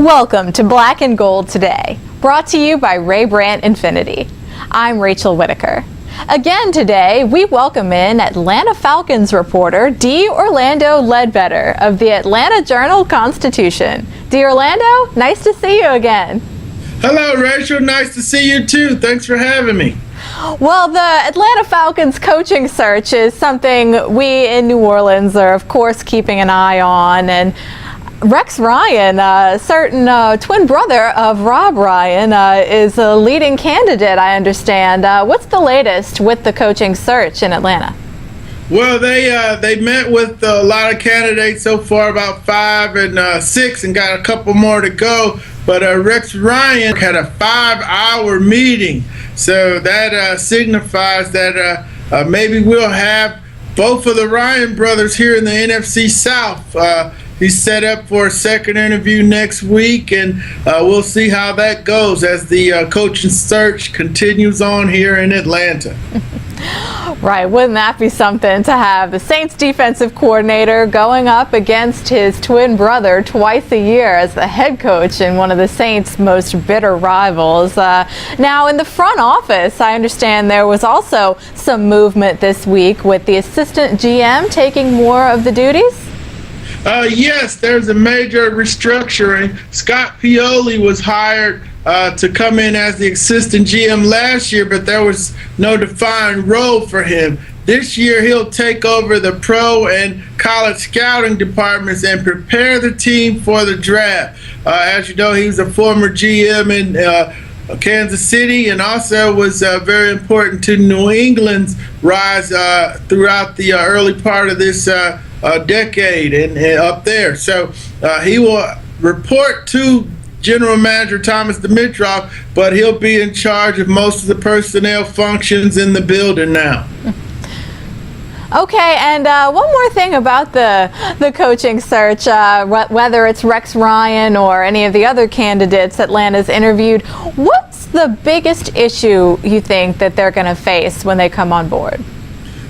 Welcome to Black and Gold Today, brought to you by Ray Brandt Infinity. I'm Rachel Whittaker. Again today, we welcome in Atlanta Falcons reporter D. Orlando Ledbetter of the Atlanta Journal-Constitution. D. Orlando, nice to see you again. Hello, Rachel. Nice to see you too. Thanks for having me. Well, the Atlanta Falcons coaching search is something we in New Orleans are, of course, keeping an eye on. And Rex Ryan, a certain twin brother of Rob Ryan, is a leading candidate, I understand. What's the latest with the coaching search in Atlanta? Well, they met with a lot of candidates so far, about 5 and 6, and got a couple more to go. But Rex Ryan had a 5-hour meeting, so that signifies that maybe we'll have both of the Ryan brothers here in the NFC South. He's set up for a second interview next week, and we'll see how that goes as the coaching search continues on here in Atlanta. Right, wouldn't that be something to have the Saints defensive coordinator going up against his twin brother twice a year as the head coach in one of the Saints' most bitter rivals. Now, in the front office, I understand there was also some movement this week with the assistant GM taking more of the duties? Yes, there's a major restructuring. Scott Pioli was hired to come in as the assistant GM last year, but there was no defined role for him. This year, he'll take over the pro and college scouting departments and prepare the team for the draft. As you know, he was a former GM in Kansas City, and also was very important to New England's rise throughout the early part of this decade and up there. So he will report to General Manager Thomas Dimitroff, but he'll be in charge of most of the personnel functions in the building now. Okay, and one more thing about the coaching search, whether it's Rex Ryan or any of the other candidates Atlanta's interviewed, what's the biggest issue you think that they're going to face when they come on board?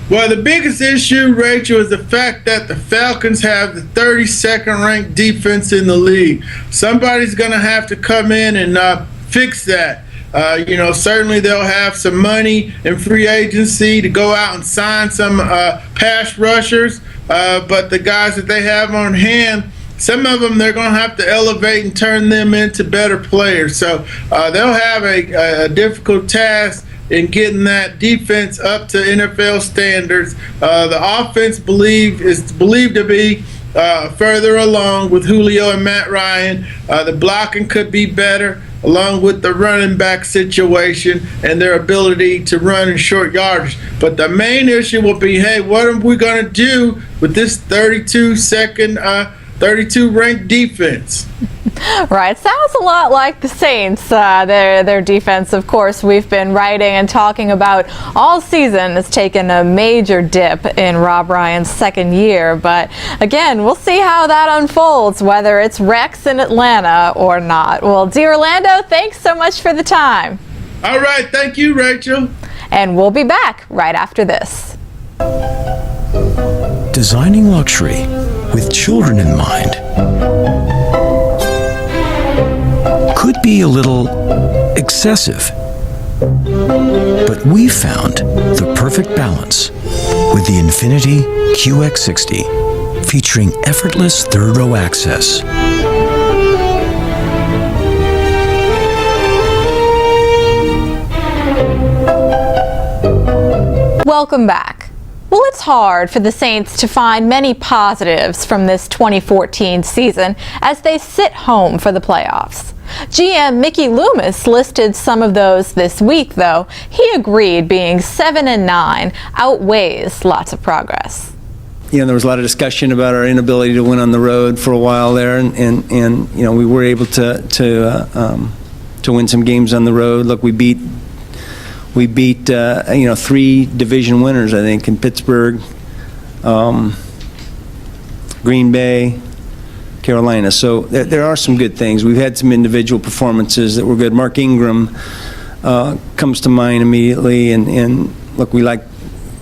Well, the biggest issue, Rachel, is the fact that the Falcons have the 32nd ranked defense in the league. Somebody's going to have to come in and fix that. Certainly they'll have some money in free agency to go out and sign some pass rushers, but the guys that they have on hand, some of them they're going to have to elevate and turn them into better players. So they'll have a difficult task in getting that defense up to NFL standards. The offense is believed to be further along with Julio and Matt Ryan. The blocking could be better, along with the running back situation and their ability to run in short yardage. But the main issue will be, hey, what are we going to do with this 32 ranked defense? Right, sounds a lot like the Saints. Their defense, of course, we've been writing and talking about all season, has taken a major dip in Rob Ryan's second year. But again, we'll see how that unfolds, whether it's Rex in Atlanta or not. Well, D. Orlando, thanks so much for the time. All right, thank you, Rachel. And we'll be back right after this. Designing luxury with children in mind could be a little excessive, but we found the perfect balance with the Infiniti QX60, featuring effortless third-row access. Welcome back. Well, it's hard for the Saints to find many positives from this 2014 season as they sit home for the playoffs. GM Mickey Loomis listed some of those this week, though. He agreed being 7-9 outweighs lots of progress. There was a lot of discussion about our inability to win on the road for a while there, and we were able to win some games on the road. Look, we beat 3 division winners, I think, in Pittsburgh, Green Bay, Carolina. So there are some good things. We've had some individual performances that were good. Mark Ingram comes to mind immediately, and look, we like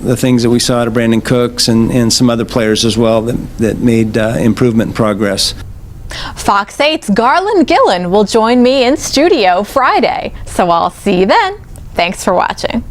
the things that we saw out of Brandon Cooks and some other players as well that made improvement and progress. Fox 8's Garland Gillen will join me in studio Friday, so I'll see you then. Thanks for watching.